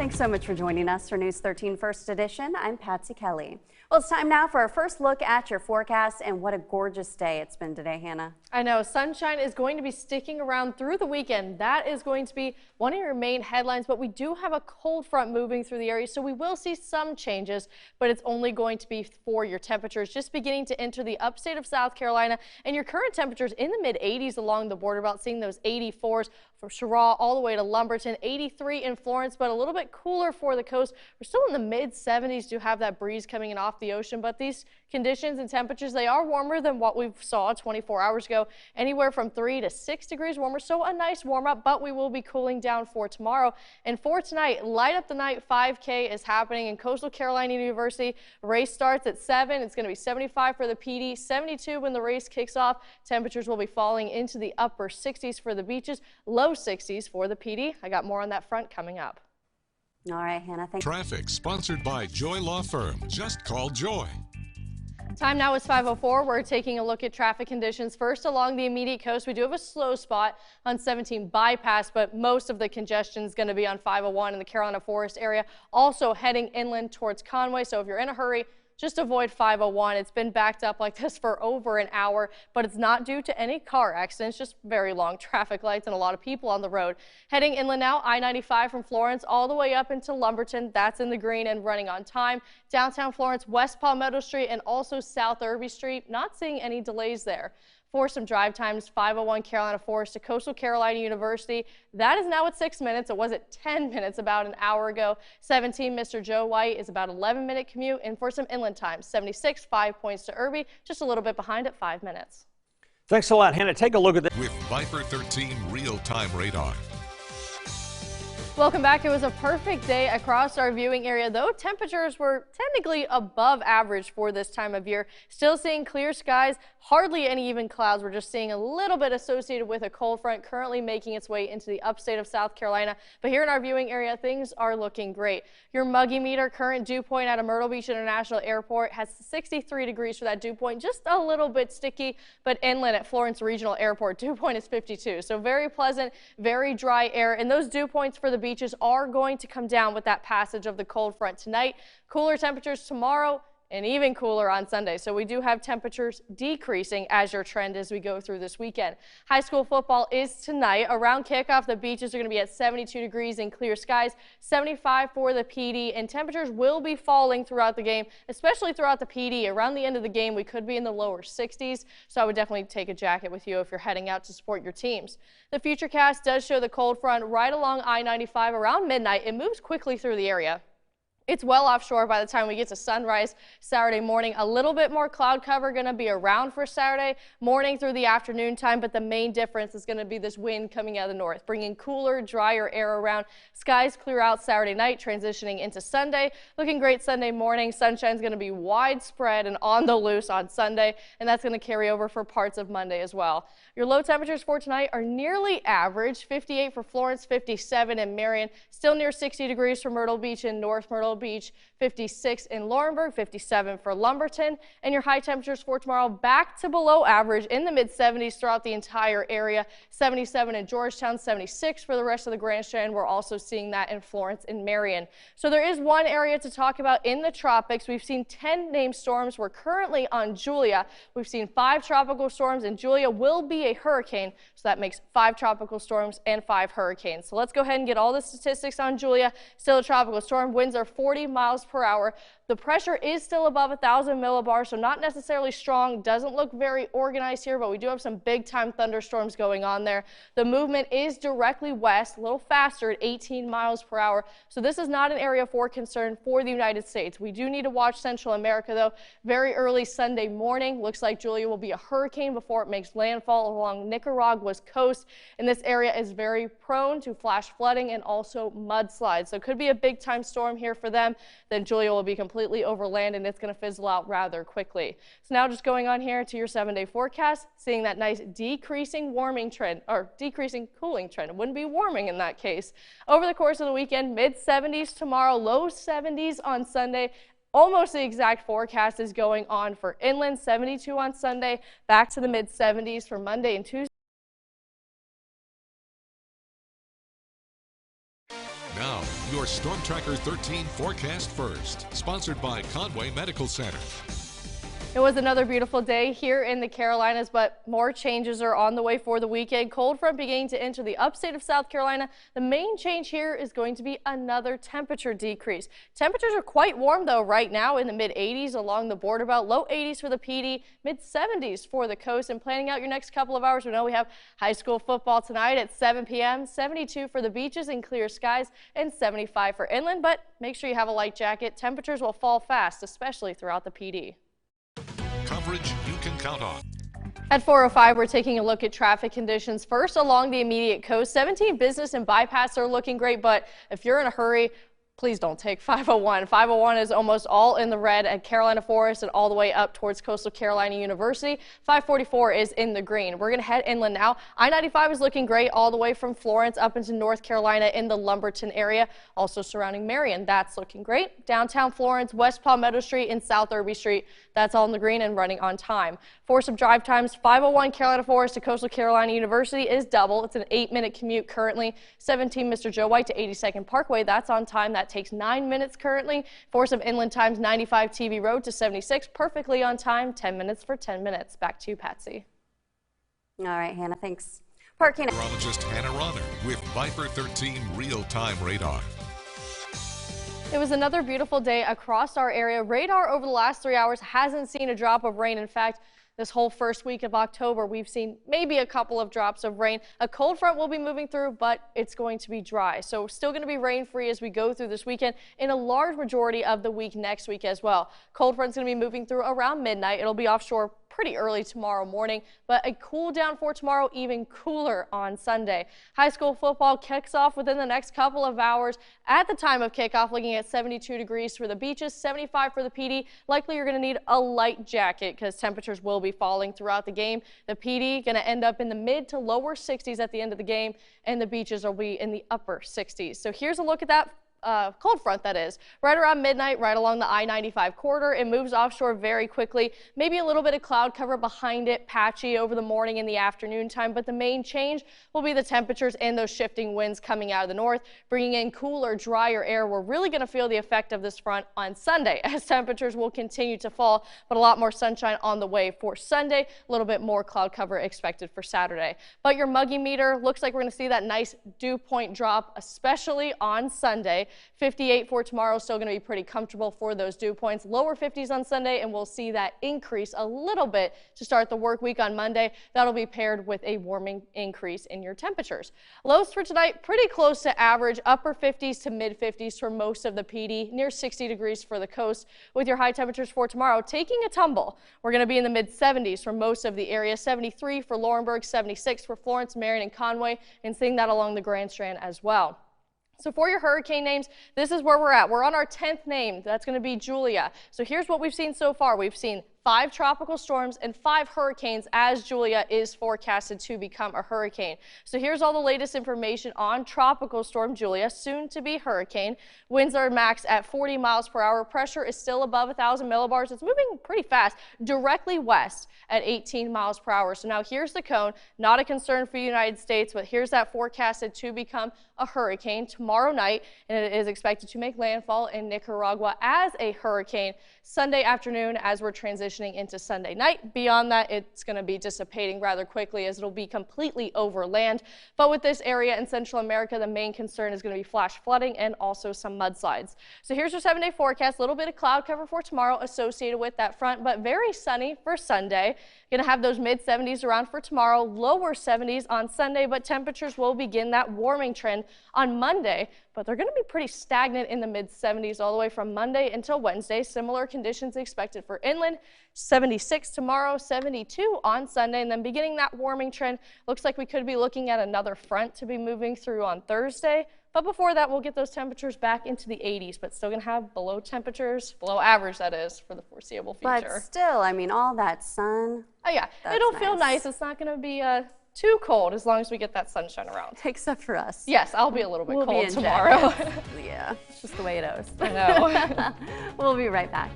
Thanks so much for joining us for News 13 First Edition. I'm Patsy Kelly. Well, it's time now for our first look at your forecast, and what a gorgeous day it's been today, Hannah. I know sunshine is going to be sticking around through the weekend. That is going to be one of your main headlines, but we do have a cold front moving through the area, so we will see some changes, but it's only going to be for your temperatures just beginning to enter the upstate of South Carolina, and your current temperatures in the mid 80s along the border, about seeing those 84s from Cheraw all the way to Lumberton, 83 in Florence, but a little bit cooler for the coast. We're still in the mid 70s, do have that breeze coming in off the ocean, but these conditions and temperatures, they are warmer than what we saw 24 hours ago, anywhere from 3 to 6 degrees warmer, so a nice warm up, but we will be cooling down for tomorrow. And for tonight, Light Up the Night 5K is happening in Coastal Carolina University. Race starts at 7. It's going to be 75 for the PD, 72 when the race kicks off. Temperatures will be falling into the upper 60s for the beaches, low 60s for the PD. I got more on that front coming up. All right, Hannah, thank you. Traffic sponsored by Joy Law Firm. Just call Joy. Time now is 5:04. We're taking a look at traffic conditions. First, along the immediate coast, we do have a slow spot on 17 bypass, but most of the congestion is going to be on 501 in the Carolina Forest area, also heading inland towards Conway. So if you're in a hurry, just avoid 501. It's been backed up like this for over an hour, but it's not due to any car accidents, just very long traffic lights and a lot of people on the road. Heading inland now, I-95 from Florence all the way up into Lumberton. That's in the green and running on time. Downtown Florence, West Palmetto Street, and also South Irby Street. Not seeing any delays there. For some drive times, 501 Carolina Forest to Coastal Carolina University. That is now at 6 minutes. It was at 10 minutes about an hour ago. 17 Mr. Joe White is about 11-minute commute. And for some inland times, 76, 5 points to Irby, just a little bit behind at 5 minutes. Thanks a lot, Hannah. Take a look at this. With Viper 13 real-time radar. Welcome back. It was a perfect day across our viewing area, though temperatures were technically above average for this time of year. Still seeing clear skies, hardly any even clouds. We're just seeing a little bit associated with a cold front currently making its way into the upstate of South Carolina. But here in our viewing area, things are looking great. Your Muggy meter current dew point at a Myrtle Beach International Airport has 63 degrees for that dew point, just a little bit sticky, but inland at Florence Regional Airport, dew point is 52. So very pleasant, very dry air, and those dew points for the beaches are going to come down with that passage of the cold front tonight. Cooler temperatures tomorrow and even cooler on Sunday. So we do have temperatures decreasing as your trend as we go through this weekend. High school football is tonight. Around kickoff, the beaches are going to be at 72 degrees and clear skies, 75 for the PD, and temperatures will be falling throughout the game, especially throughout the PD. Around the end of the game, we could be in the lower 60s, so I would definitely take a jacket with you if you're heading out to support your teams. The Futurecast does show the cold front right along I-95 around midnight. It moves quickly through the area. It's well offshore by the time we get to sunrise Saturday morning. A little bit more cloud cover going to be around for Saturday morning through the afternoon time, but the main difference is going to be this wind coming out of the north, bringing cooler, drier air around. Skies clear out Saturday night, transitioning into Sunday. Looking great Sunday morning. Sunshine's going to be widespread and on the loose on Sunday, and that's going to carry over for parts of Monday as well. Your low temperatures for tonight are nearly average. 58 for Florence, 57 in Marion, still near 60 degrees for Myrtle Beach and North Myrtle Beach, 56 in Laurinburg, 57 for Lumberton, and your high temperatures for tomorrow back to below average in the mid 70s throughout the entire area. 77 in Georgetown, 76 for the rest of the Grand Strand. We're also seeing that in Florence and Marion. So there is one area to talk about in the tropics. We've seen 10 named storms. We're currently on Julia. We've seen 5 tropical storms, and Julia will be a hurricane, so that makes 5 tropical storms and 5 hurricanes. So let's go ahead and get all the statistics on Julia. Still a tropical storm. Winds are 40 miles per hour. The pressure is still above 1,000 millibars, so not necessarily strong. Doesn't look very organized here, but we do have some big time thunderstorms going on there. The movement is directly west, a little faster at 18 miles per hour. So this is not an area for concern for the United States. We do need to watch Central America though. Very early Sunday morning. Looks like Julia will be a hurricane before it makes landfall along Nicaragua's coast. And this area is very prone to flash flooding and also mudslides. So it could be a big time storm here for them. Then Julia will be completely over land and it's going to fizzle out rather quickly. So now just going on here to your 7-day forecast, seeing that nice decreasing warming trend or decreasing cooling trend. It wouldn't be warming in that case. Over the course of the weekend, mid 70s tomorrow, low 70s on Sunday. Almost the exact forecast is going on for inland, 72 on Sunday, back to the mid 70s for Monday and Tuesday. Now, Your Storm Tracker 13 forecast first, sponsored by Conway Medical Center. It was another beautiful day here in the Carolinas, but more changes are on the way for the weekend. Cold front beginning to enter the upstate of South Carolina. The main change here is going to be another temperature decrease. Temperatures are quite warm though right now, in the mid 80s along the border belt, low 80s for the PD, mid 70s for the coast. And planning out your next couple of hours, we know we have high school football tonight at 7 p.m. 72 for the beaches and clear skies, and 75 for inland, but make sure you have a light jacket. Temperatures will fall fast, especially throughout the PD. Coverage you can count on. At 4:05, we're taking a look at traffic conditions. First, along the immediate coast, 17 business and bypass are looking great, but if you're in a hurry, please don't take 501. 501 is almost all in the red at Carolina Forest and all the way up towards Coastal Carolina University. 544 is in the green. We're going to head inland now. I-95 is looking great all the way from Florence up into North Carolina in the Lumberton area. Also surrounding Marion, that's looking great. Downtown Florence, West Palmetto Street, and South Irby Street, that's all in the green and running on time. For some drive times, 501 Carolina Forest to Coastal Carolina University is double. It's an 8-minute commute currently. 17 Mr. Joe White to 82nd Parkway, that's on time. That takes 9 minutes currently. For some inland times, 95 TV Road to 76, perfectly on time, 10 minutes for 10 minutes. Back to you, Patsy. All right, Hannah, thanks. Parking. Meteorologist Hannah Ronner with Viper 13 real-time radar. It was another beautiful day across our area. Radar over the last 3 hours hasn't seen a drop of rain. In fact, this whole first week of October, we've seen maybe a couple of drops of rain. A cold front will be moving through, but it's going to be dry. So still going to be rain-free as we go through this weekend and a large majority of the week next week as well. Cold front's going to be moving through around midnight. It'll be offshore pretty early tomorrow morning, but a cool down for tomorrow, even cooler on Sunday. High school football kicks off within the next couple of hours. At the time of kickoff, looking at 72 degrees for the beaches, 75 for the PD. Likely you're going to need a light jacket because temperatures will be falling throughout the game. The PD going to end up in the mid to lower 60s at the end of the game, and the beaches will be in the upper 60s. So here's a look at that cold front, that is. Right around midnight, right along the I-95 corridor. It moves offshore very quickly. Maybe a little bit of cloud cover behind it, patchy over the morning and the afternoon time, but the main change will be the temperatures and those shifting winds coming out of the north, bringing in cooler, drier air. We're really going to feel the effect of this front on Sunday as temperatures will continue to fall, but a lot more sunshine on the way for Sunday. A little bit more cloud cover expected for Saturday. But your muggy meter looks like we're going to see that nice dew point drop, especially on Sunday. 58 for tomorrow, still going to be pretty comfortable for those dew points. Lower 50s on Sunday, and we'll see that increase a little bit to start the work week on Monday. That'll be paired with a warming increase in your temperatures. Lows for tonight, pretty close to average, upper 50s to mid 50s for most of the PD, near 60 degrees for the coast, with your high temperatures for tomorrow taking a tumble. We're going to be in the mid 70s for most of the area, 73 for Laurinburg, 76 for Florence, Marion, and Conway, and seeing that along the Grand Strand as well. So for your hurricane names, this is where we're at. We're on our 10th name. That's going to be Julia. So here's what we've seen so far. We've seen 5 tropical storms and 5 hurricanes as Julia is forecasted to become a hurricane. So here's all the latest information on Tropical Storm Julia, soon to be hurricane. Winds are max at 40 miles per hour. Pressure is still above 1,000 millibars. It's moving pretty fast, directly west at 18 miles per hour. So now here's the cone. Not a concern for the United States, but here's that forecasted to become a hurricane tomorrow night, and it is expected to make landfall in Nicaragua as a hurricane Sunday afternoon as we're transitioning into Sunday night. Beyond that, it's going to be dissipating rather quickly as it'll be completely over land. But with this area in Central America, the main concern is going to be flash flooding and also some mudslides. So here's your 7-day forecast. A little bit of cloud cover for tomorrow associated with that front, but very sunny for Sunday. Going to have those mid 70s around for tomorrow, lower 70s on Sunday, but temperatures will begin that warming trend on Monday, but they're going to be pretty stagnant in the mid 70s all the way from Monday until Wednesday. Similar conditions expected for inland. 76 tomorrow, 72 on Sunday, and then beginning that warming trend. Looks like we could be looking at another front to be moving through on Thursday. But before that, we'll get those temperatures back into the 80s, but still going to have below temperatures, below average that is, for the foreseeable future. But still, I mean, all that sun. Oh yeah, it'll feel nice. It's not going to be too cold as long as we get that sunshine around. Except for us. Yes, I'll be a little bit We'll cold be in tomorrow. Yeah, it's just the way it is. I know. We'll be right back.